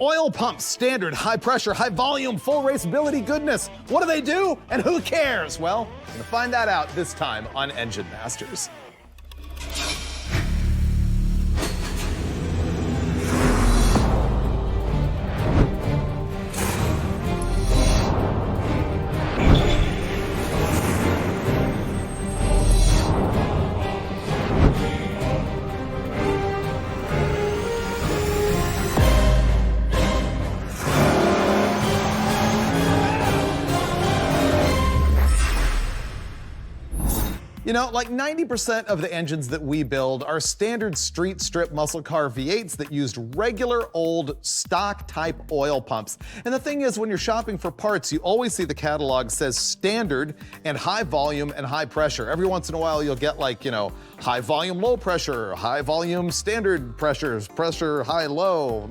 Oil pumps, standard, high pressure, high volume, full raceability goodness. What do they do and who cares? Well, we're gonna find that out this time on Engine Masters. You know, like 90% of the engines that we build are standard street strip muscle car V8s that used regular old stock type oil pumps. And the thing is, when you're shopping for parts, you always see the catalog says standard and high volume and high pressure. Every once in a while you'll get like, you know, high volume, low pressure, high volume, standard pressures, pressure, high, low,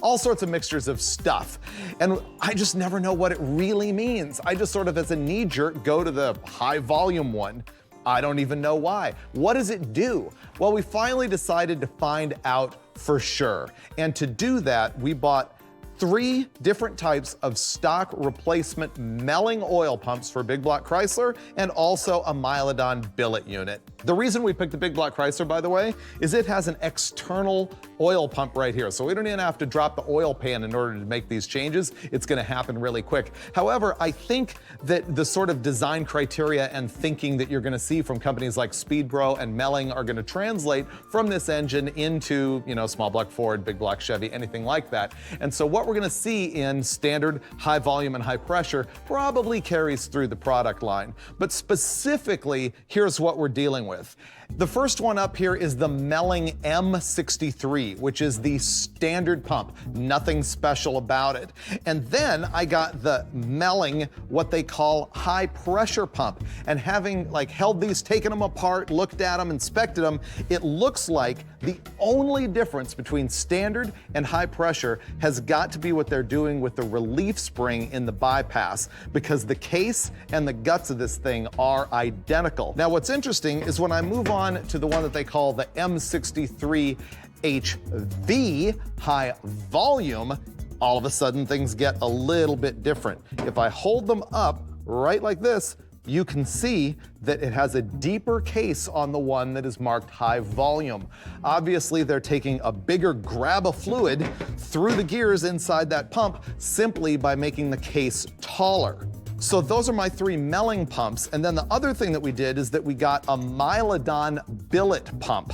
all sorts of mixtures of stuff. And I just never know what it really means. I just sort of as a knee jerk go to the high volume one. I don't even know why. What does it do? Well, we finally decided to find out for sure. And to do that, we bought 3 different types of stock replacement Melling oil pumps for Big Block Chrysler and also a Mylodon billet unit. The reason we picked the Big Block Chrysler, by the way, is it has an external oil pump right here. So we don't even have to drop the oil pan in order to make these changes. It's gonna happen really quick. However, I think that the sort of design criteria and thinking that you're gonna see from companies like Speedbro and Melling are gonna translate from this engine into, you know, small block Ford, big block Chevy, anything like that. And so what we're gonna see in standard, high volume, and high pressure probably carries through the product line. But specifically, here's what we're dealing with. The first one up here is the Melling M63, which is the standard pump. Nothing special about it. And then I got the Melling, what they call high pressure pump. And having like held these, taken them apart, looked at them, inspected them, it looks like the only difference between standard and high pressure has got to be what they're doing with the relief spring in the bypass, because the case and the guts of this thing are identical. Now, what's interesting is when I move on to the one that they call the M63HV high volume, all of a sudden things get a little bit different. If I hold them up right like this, you can see that it has a deeper case on the one that is marked high volume. Obviously, they're taking a bigger grab of fluid through the gears inside that pump simply by making the case taller. So those are my 3 Melling pumps. And then the other thing that we did is that we got a Mylodon billet pump.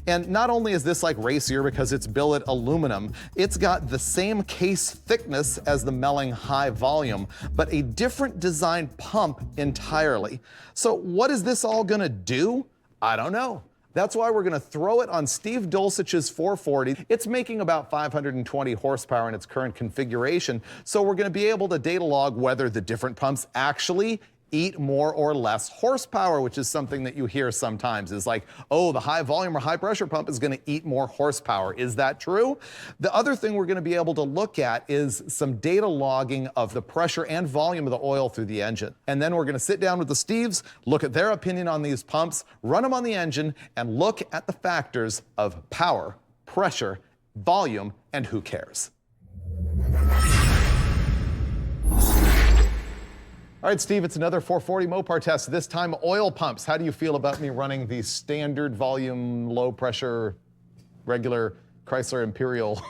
And not only is this like racier because it's billet aluminum, it's got the same case thickness as the Melling high volume, but a different designed pump entirely. So what is this all gonna do? I don't know. That's why we're gonna throw it on Steve Dulcich's 440. It's making about 520 horsepower in its current configuration, so we're gonna be able to data log whether the different pumps actually eat more or less horsepower, which is something that you hear sometimes is like, oh, the high volume or high pressure pump is gonna eat more horsepower. Is that true? The other thing we're gonna be able to look at is some data logging of the pressure and volume of the oil through the engine. And then we're gonna sit down with the Steves, look at their opinion on these pumps, run them on the engine, and look at the factors of power, pressure, volume, and who cares. All right, Steve, it's another 440 Mopar test, this time oil pumps. How do you feel about me running the standard volume, low pressure, regular Chrysler Imperial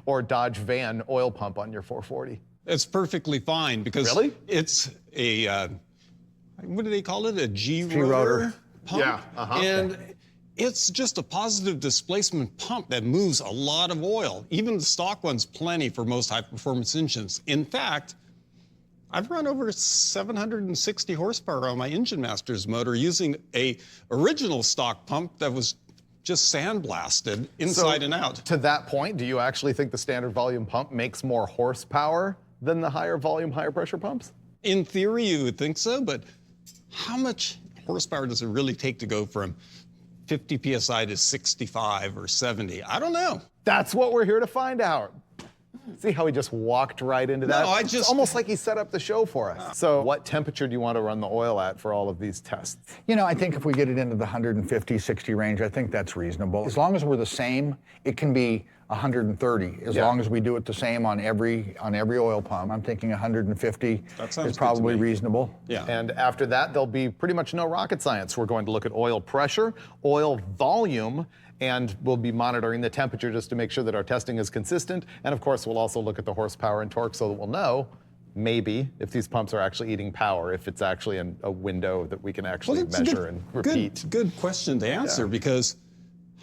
or Dodge Van oil pump on your 440? It's perfectly fine because really? It's a, what do they call it? A G-rotor pump? Yeah, And it's just a positive displacement pump that moves a lot of oil. Even the stock one's plenty for most high-performance engines. In fact, I've run over 760 horsepower on my Engine Masters motor using a original stock pump that was just sandblasted inside and out. To that point, do you actually think the standard volume pump makes more horsepower than the higher volume, higher pressure pumps? In theory, you would think so, but how much horsepower does it really take to go from 50 PSI to 65 or 70? I don't know. That's what we're here to find out. See how he just walked right into that? No, It's almost like he set up the show for us. So what temperature do you want to run the oil at for all of these tests? You know, I think if we get it into the 150, 60 range, I think that's reasonable. As long as we're the same, it can be 130. As long as we do it the same on every oil pump, I'm thinking 150 is probably reasonable. Yeah. And after that, there'll be pretty much no rocket science. We're going to look at oil pressure, oil volume, and we'll be monitoring the temperature just to make sure that our testing is consistent. And of course, we'll also look at the horsepower and torque so that we'll know maybe if these pumps are actually eating power, if it's actually in a window that we can actually measure and repeat. Good question to answer, because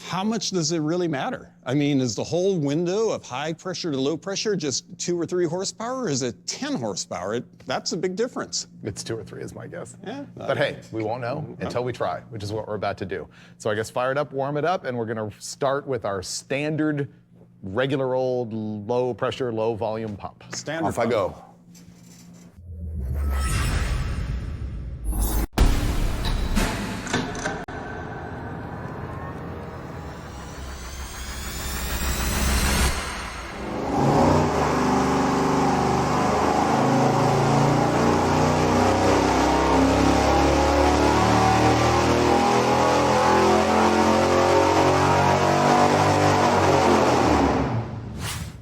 how much does it really matter? I mean, is the whole window of high pressure to low pressure just 2 or 3 horsepower, or is it 10 horsepower? That's a big difference. It's 2 or 3 is my guess. Yeah. But hey, we won't know until we try, which is what we're about to do. So I guess fire it up, warm it up, and we're gonna start with our standard, regular old low pressure, low volume pump. Standard Off I go.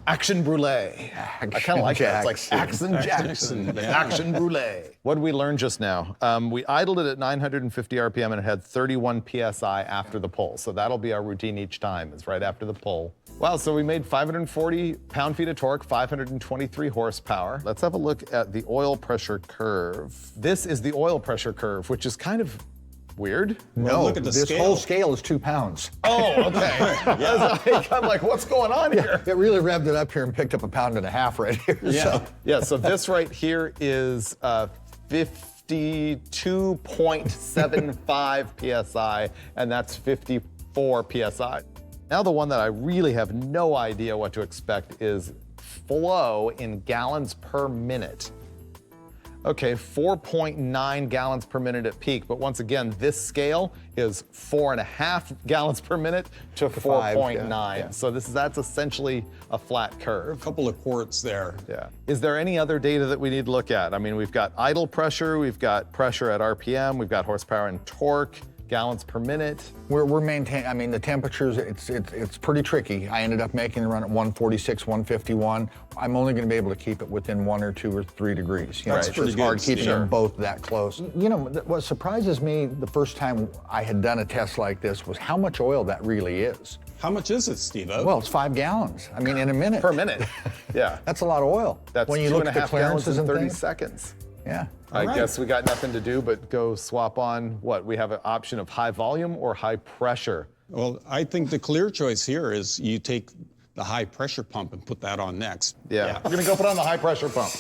Action Brulé. I kind of like that. It's like Action Jackson. Action Brulé. What did we learn just now? We idled it at 950 RPM and it had 31 PSI after the pull. So that'll be our routine each time, is right after the pull. Wow, so we made 540 pound-feet of torque, 523 horsepower. Let's have a look at the oil pressure curve. This is the oil pressure curve, which is kind of weird. No, look at the this scale. whole scale is 2 pounds. Oh, okay. I'm like, what's going on here? It really revved it up here and picked up 1.5 pounds right here. Yeah. So. Yeah, so this right here is 52.75 PSI, and that's 54 PSI. Now the one that I really have no idea what to expect is flow in gallons per minute. Okay, 4.9 gallons per minute at peak, but once again, this scale is 4.5 gallons per minute to 4.9. Yeah. So that's essentially a flat curve. A couple of quarts there. Yeah. Is there any other data that we need to look at? I mean, we've got idle pressure, we've got pressure at RPM, we've got horsepower and torque, gallons per minute. We're maintaining, I mean, the temperatures, it's pretty tricky. I ended up making the run at 146, 151. I'm only gonna be able to keep it within 1 or 2 or 3 degrees. You know, That's it's pretty just hard good, keeping Steve. them both that close. You know, what surprises me the first time I had done a test like this was how much oil that really is. How much is it, Steve-O? Well, it's 5 gallons. I mean, in a minute. Per minute, yeah. That's a lot of oil. That's when you look at the 2.5 gallons clearances in and 30 things. seconds. Yeah. I right. guess we got nothing to do but go swap on what? We have an option of high volume or high pressure. Well, I think the clear choice here is you take the high pressure pump and put that on next. Yeah. We're gonna go put on the high pressure pump.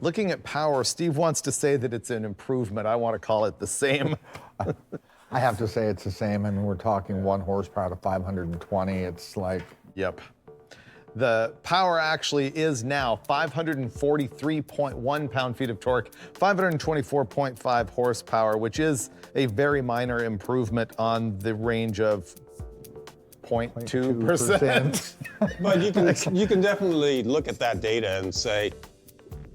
Looking at power, Steve wants to say that it's an improvement. I want to call it the same. I have to say it's the same. I mean, we're talking 1 horsepower to 520. It's like, Yep. The power actually is now 543.1 pound-feet of torque, 524.5 horsepower, which is a very minor improvement on the range of 0.2%. But you can definitely look at that data and say,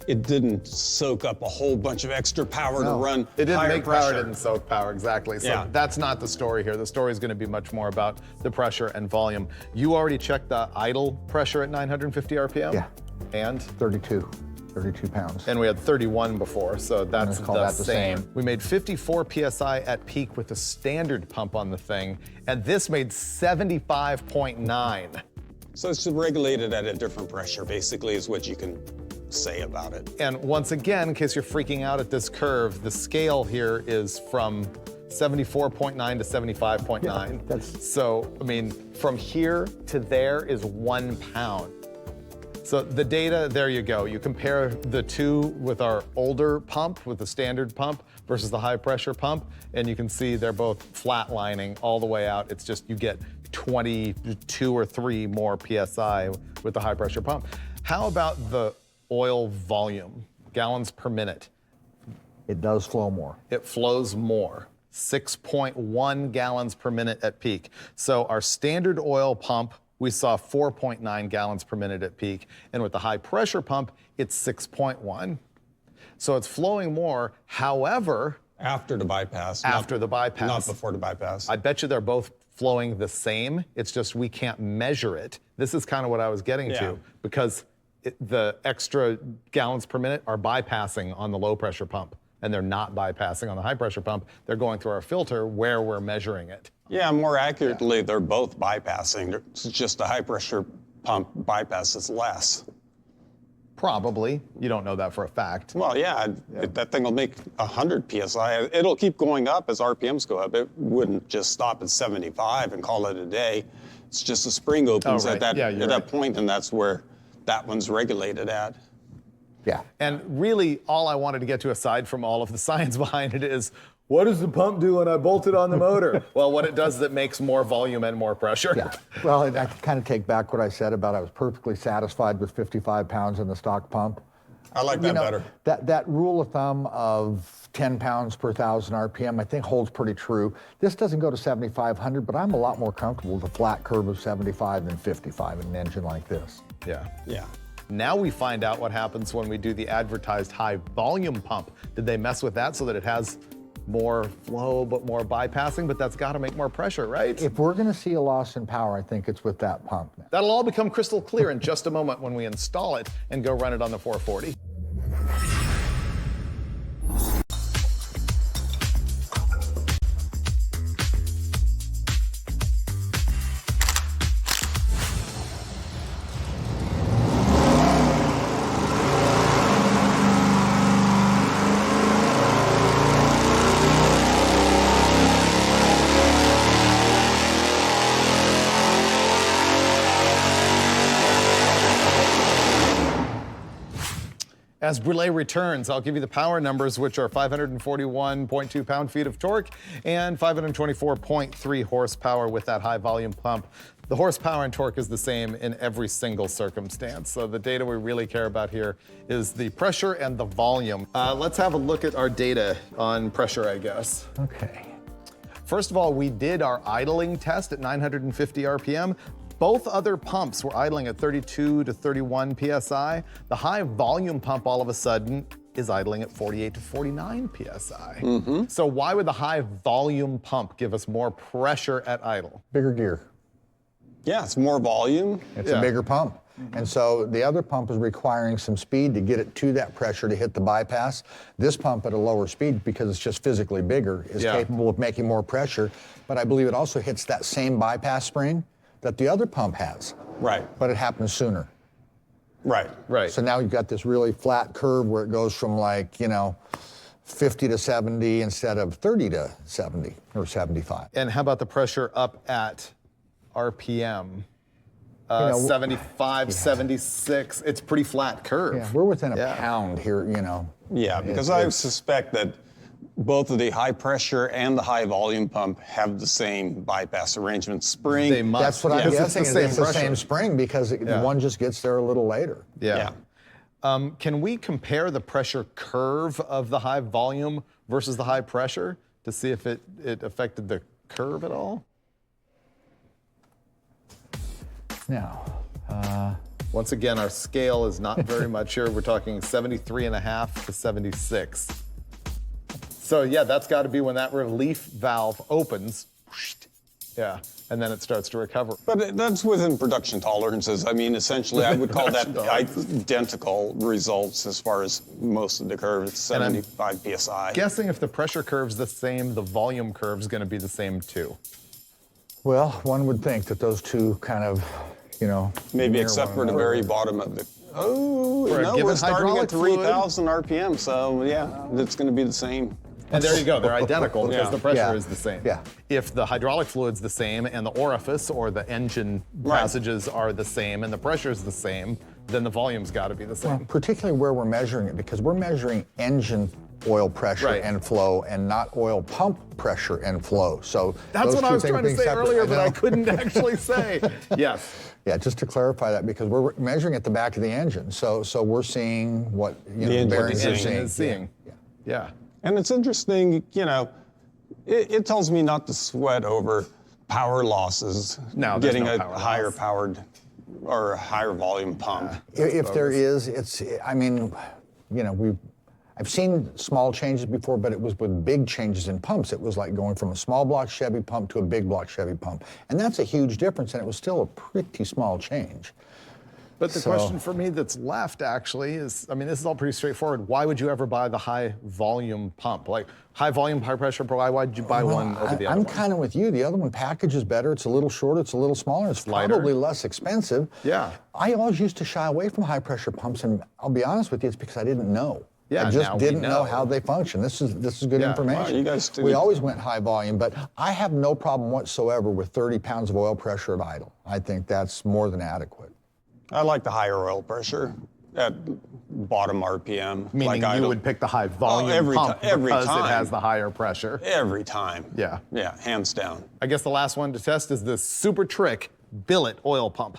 it didn't soak up a whole bunch of extra power to run It didn't higher make pressure. power, didn't soak power, exactly. So Yeah. that's not the story here. The story is going to be much more about the pressure and volume. You already checked the idle pressure at 950 RPM? Yeah. And? 32 pounds. And we had 31 before, so that's Let's call that the same. We made 54 PSI at peak with the standard pump on the thing, and this made 75.9. So it's regulated at a different pressure, basically, is what you can say about it. And once again, in case you're freaking out at this curve, the scale here is from 74.9 to 75.9. Yeah, that's- So, I mean, from here to there is 1 pound. So the data, there you go. You compare the two with our older pump, with the standard pump, versus the high pressure pump, and you can see they're both flatlining all the way out. It's just you get 22 or 3 more PSI with the high pressure pump. How about the oil volume, gallons per minute? It does flow more. It flows more, 6.1 gallons per minute at peak. So our standard oil pump, we saw 4.9 gallons per minute at peak. And with the high pressure pump, it's 6.1. So it's flowing more. However, After the bypass. After the bypass. Not before the bypass. I bet you they're both flowing the same. It's just we can't measure it. This is kind of what I was getting Yeah. to, because the extra gallons per minute are bypassing on the low pressure pump, and they're not bypassing on the high pressure pump. They're going through our filter where we're measuring it. Yeah, more accurately, they're both bypassing. It's just the high pressure pump bypasses less. Probably. You don't know that for a fact. Well, yeah, that thing will make 100 PSI. It'll keep going up as RPMs go up. It wouldn't just stop at 75 and call it a day. It's just the spring opens right. at that, Yeah, you're at right. that point, and that's where that one's regulated at. Yeah. And really, all I wanted to get to, aside from all of the science behind it, is what does the pump do when I bolt it on the motor? Well, what it does is it makes more volume and more pressure. Yeah. Well, I kind of take back what I said about I was perfectly satisfied with 55 pounds in the stock pump. I like that better. That rule of thumb of 10 pounds per 1,000 RPM, I think holds pretty true. This doesn't go to 7,500, but I'm a lot more comfortable with a flat curve of 75 than 55 in an engine like this. Yeah. Yeah. Now we find out what happens when we do the advertised high volume pump. Did they mess with that so that it has more flow but more bypassing? But that's got to make more pressure, right? If we're going to see a loss in power, I think it's with that pump. That'll all become crystal clear in just a moment when we install it and go run it on the 440. As Brule returns, I'll give you the power numbers, which are 541.2 pound-feet of torque and 524.3 horsepower with that high volume pump. The horsepower and torque is the same in every single circumstance. So the data we really care about here is the pressure and the volume. Let's have a look at our data on pressure, I guess. Okay. First of all, we did our idling test at 950 RPM. Both other pumps were idling at 32 to 31 PSI. The high volume pump all of a sudden is idling at 48 to 49 PSI. So why would the high volume pump give us more pressure at idle? Bigger gear. Yeah, it's more volume. It's a bigger pump. And so the other pump is requiring some speed to get it to that pressure to hit the bypass. This pump at a lower speed, because it's just physically bigger, is capable of making more pressure. But I believe it also hits that same bypass spring that the other pump has. Right. But it happens sooner. Right. Right. So now you've got this really flat curve where it goes from 50 to 70 instead of 30 to 70 or 75. And how about the pressure up at RPM? 75, 76. It's pretty flat curve. Yeah, we're within a pound here, Yeah, because I suspect that both of the high pressure and the high volume pump have the same bypass arrangement spring. They must. That's what I'm guessing. It's the pressure. same spring because one just gets there a little later. Yeah. Can we compare the pressure curve of the high volume versus the high pressure to see if it affected the curve at all? Now, Once again, our scale is not very much here. We're talking 73.5 to 76. So yeah, that's got to be when that relief valve opens. Yeah, and then it starts to recover. But that's within production tolerances. I mean, essentially, I would call that identical results as far as most of the curve. It's 75 PSI. Guessing if the pressure curve's the same, the volume curve's going to be the same too. well, one would think that those two kind of, Maybe mirror except one for the another. very bottom of the. Oh, For a no, given we're starting hydraulic at fluid. 3,000 RPM, so yeah, it's going to be the same. And there you go, they're identical because Yeah. the pressure Yeah. is the same. Yeah. If the hydraulic fluid's the same and the orifice or the engine passages are the same and the pressure's the same, then the volume's got to be the same. Particularly where we're measuring it, because we're measuring engine oil pressure Right. and flow and not oil pump pressure and flow. So That's those what I two was things trying to being say separate, earlier, but I know. couldn't actually say. Yes. Yeah, just to clarify that, because we're measuring at the back of the engine. So we're seeing what The the engine bearings The are engine seeing. is seeing. Yeah. Yeah. And it's interesting, it tells me not to sweat over power losses, No, there's getting no a power higher loss. powered or a higher volume pump. If there is, I mean, I've seen small changes before, but it was with big changes in pumps. It was like going from a small block Chevy pump to a big block Chevy pump. And that's a huge difference, and it was still a pretty small change. But the question for me that's left actually is, I mean, this is all pretty straightforward. Why would you ever buy the high volume pump? Like high volume, high pressure, why would you buy one over the other I'm one? kind of with you. The other one packages better. It's a little shorter. It's a little smaller. It's Lighter. probably less expensive. Yeah. I always used to shy away from high pressure pumps, and I'll be honest with you, it's because I didn't know. Yeah, I now just we didn't know know. how they function. This is good Yeah. information. Wow, you guys do. We always went high volume, but I have no problem whatsoever with 30 pounds of oil pressure at idle. I think that's more than adequate. I like the higher oil pressure at bottom RPM. Meaning like you would pick the high volume every pump every because time. it has the higher pressure. Every time. Yeah. Yeah, hands down. I guess the last one to test is the super trick billet oil pump.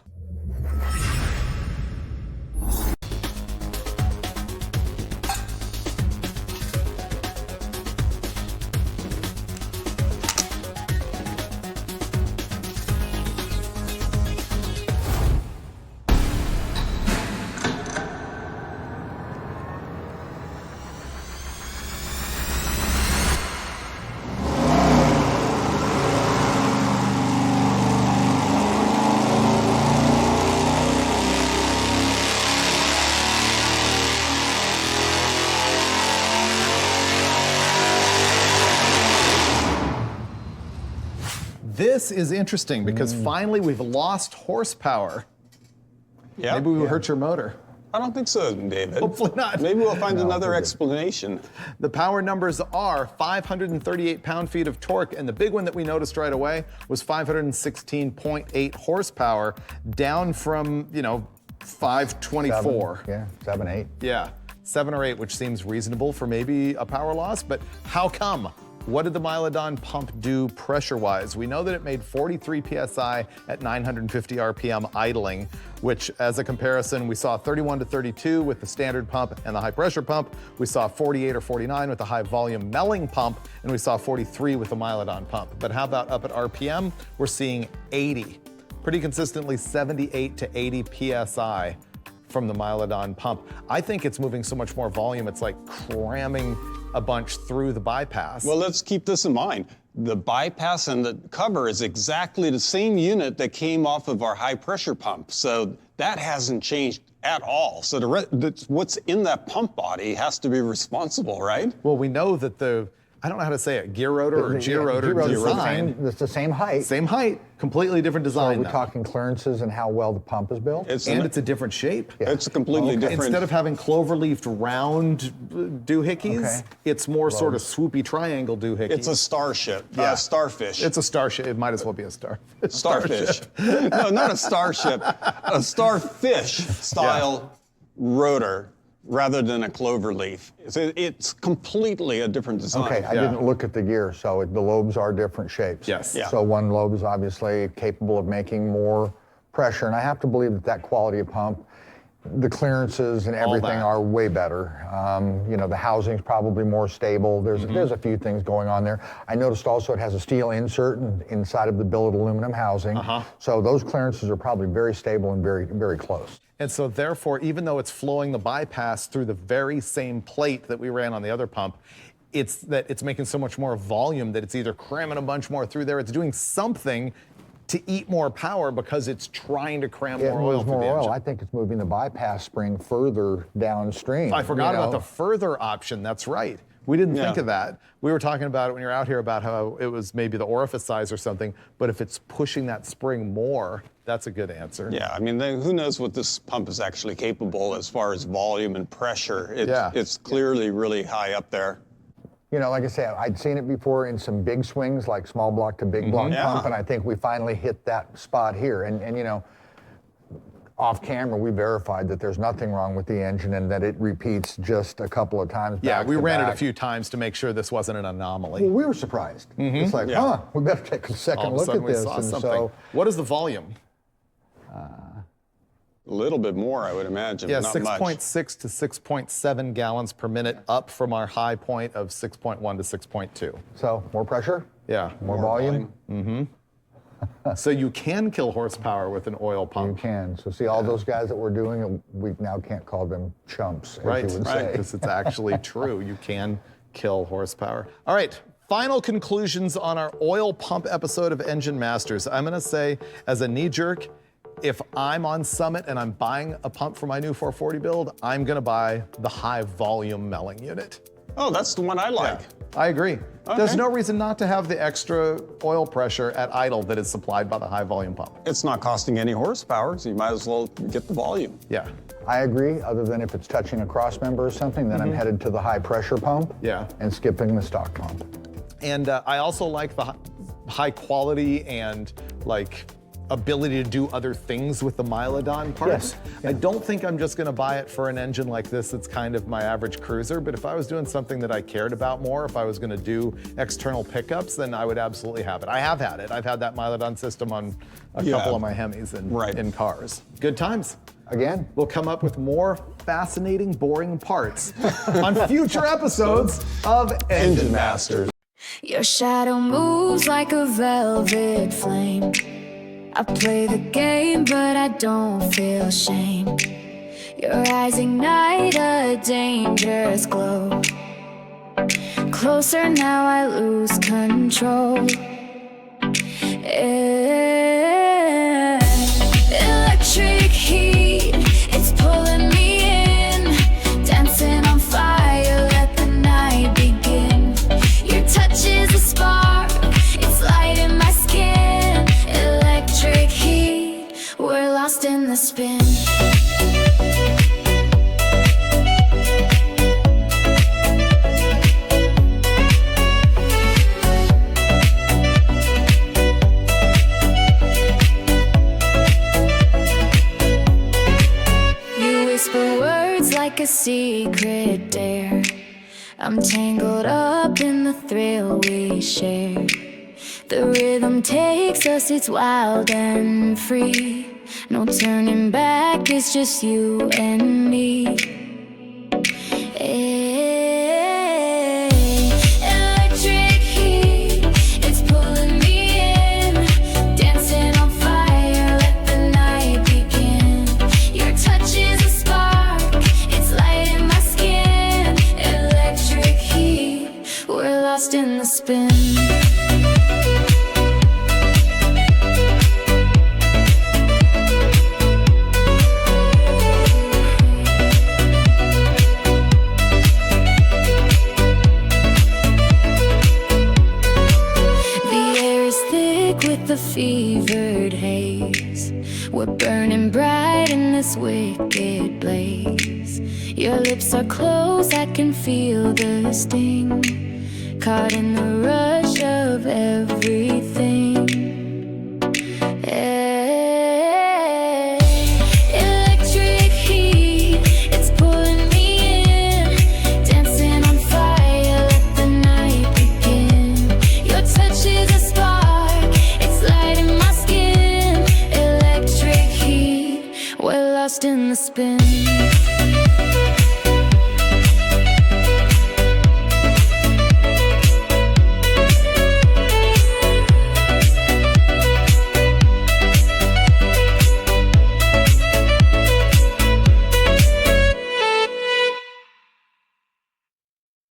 This is interesting because finally we've lost horsepower. Yeah. Maybe we hurt your motor. I don't think so, David. Hopefully not. Maybe we'll find No, another we're good. explanation. The power numbers are 538 pound-feet of torque, and the big one that we noticed right away was 516.8 horsepower, down from, 524. Yeah, 7, 8. Yeah, 7 or 8, which seems reasonable for maybe a power loss, but how come? What did the Mylodon pump do pressure-wise? We know that it made 43 PSI at 950 RPM idling, which as a comparison, we saw 31 to 32 with the standard pump and the high pressure pump. We saw 48 or 49 with the high volume Melling pump, and we saw 43 with the Mylodon pump. But how about up at RPM? We're seeing 80. Pretty consistently 78 to 80 PSI from the Mylodon pump. I think it's moving so much more volume, it's like cramming a bunch through the bypass. Well, let's keep this in mind. The bypass and the cover is exactly the same unit that came off of our high pressure pump. So that hasn't changed at all. So what's in that pump body has to be responsible, right? Well, we know that I don't know how to say it, gear rotor or gear-rotor design. It's the same height. Same height, completely different Are design we though. talking clearances and how well the pump is built? It's And it's a different shape. It's a completely different. Instead of having clover-leafed round doohickeys, Okay. it's more sort of swoopy triangle doohickeys. It's a starship, Yeah. Starfish. It's a starship. It might as well be a star. starfish. No, not a starship, a starfish style rotor rather than a clover leaf. It's completely a different design. Okay, I Yeah. didn't look at the gear, so the lobes are different shapes. Yes. Yeah. So one lobe is obviously capable of making more pressure, and I have to believe that quality of pump, the clearances and All everything that. are way better. The housing's probably more stable. There's a few things going on there. I noticed also it has a steel insert inside of the billet aluminum housing. So those clearances are probably very stable and very, very close. And so therefore, even though it's flowing the bypass through the very same plate that we ran on the other pump, it's making so much more volume that it's either cramming a bunch more through there, it's doing something to eat more power because it's trying to cram It more oil moves through more the oil. engine. I think it's moving the bypass spring further downstream. I forgot you about know. the further option. That's right. We didn't think Yeah. of that. We were talking about it when you were out here about how it was maybe the orifice size or something, but if it's pushing that spring more, that's a good answer. Yeah, I mean, who knows what this pump is actually capable as far as volume and pressure. It's clearly really high up there. You know, like I say, I'd seen it before in some big swings, like small block to big block pump, and I think we finally hit that spot here. And you know, off camera, we verified that there's nothing wrong with the engine and that it repeats just a couple of times. Yeah, we ran it a few times to make sure this wasn't an anomaly. Well, we were surprised. It's like, huh, we better take a second look at this. And so, what is the volume? A little bit more, I would imagine. Yeah, not much. 6.6 to 6.7 gallons per minute, up from our high point of 6.1 to 6.2. So, more pressure? Yeah. More volume? So you can kill horsepower with an oil pump. You can. So see, all those guys that were doing it, we now can't call them chumps, as Right, you would right, say. because it's actually true. You can kill horsepower. All right, final conclusions on our oil pump episode of Engine Masters. I'm gonna say, as a knee jerk, if I'm on Summit and I'm buying a pump for my new 440 build, I'm gonna buy the high volume Melling unit. Oh, that's the one I like. I agree. Okay. There's no reason not to have the extra oil pressure at idle that is supplied by the high volume pump. It's not costing any horsepower, so you might as well get the volume. Yeah. I agree, other than if it's touching a cross member or something, then I'm headed to the high pressure pump and skipping the stock pump. And I also like the high quality and like ability to do other things with the Mylodon parts. Yes. I don't think I'm just gonna buy it for an engine like this that's kind of my average cruiser, but if I was doing something that I cared about more, if I was gonna do external pickups, then I would absolutely have it. I have had it. I've had that Mylodon system on a couple of my Hemis in cars. Good times. Again, We'll come up with more fascinating, boring parts on future episodes of Engine Masters. Your shadow moves like a velvet flame. I play the game, but I don't feel shame. Your eyes ignite a dangerous glow. Closer now, I lose control. Electric heat, it's pulling me in. Dancing on fire, let the night begin. Your touch is a spark, it's lighting my skin. Electric heat, we're lost in the spin. You whisper words like a secret dare. I'm tangled up in the thrill we share. The rhythm takes us, it's wild and free. No turning back, it's just you and me. Electric heat, it's pulling me in. Dancing on fire, let the night begin. Your touch is a spark, it's lighting my skin. Electric heat, we're lost in the spin. The fevered haze, we're burning bright in this wicked blaze. Your lips are closed, I can feel the sting. Caught in the rush of everything. Electric heat, it's pulling me in. Dancing on fire, let the night begin. Your touch is a spark, lighting my skin. Electric heat, we're lost in the spin.